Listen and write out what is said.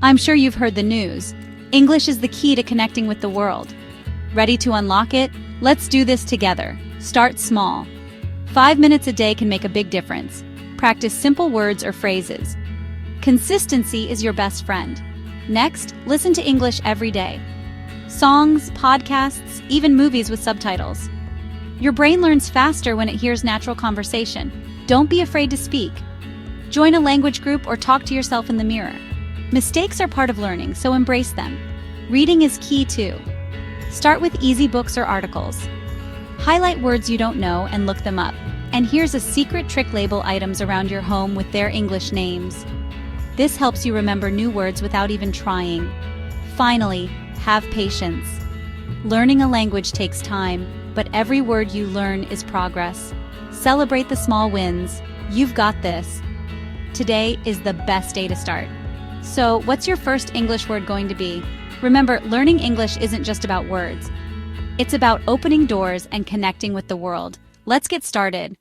I'm sure you've heard the news. English is the key to connecting with the world. Ready to unlock it? Let's do this together. Start small. 5 minutes a day can make a big difference. Practice simple words or phrases. Consistency is your best friend. Next, listen to English every day. Songs, podcasts, even movies with subtitles. Your brain learns faster when it hears natural conversation. Don't be afraid to speak. Join a language group or talk to yourself in the mirror. Mistakes are part of learning, so embrace them. Reading is key too. Start with easy books or articles. Highlight words you don't know and look them up. And here's a secret trick: label items around your home with their English names. This helps you remember new words without even trying. Finally, have patience. Learning a language takes time, but every word you learn is progress. Celebrate the small wins. You've got this. Today is the best day to start. So, what's your first English word going to be? Remember, learning English isn't just about words. It's about opening doors and connecting with the world. Let's get started.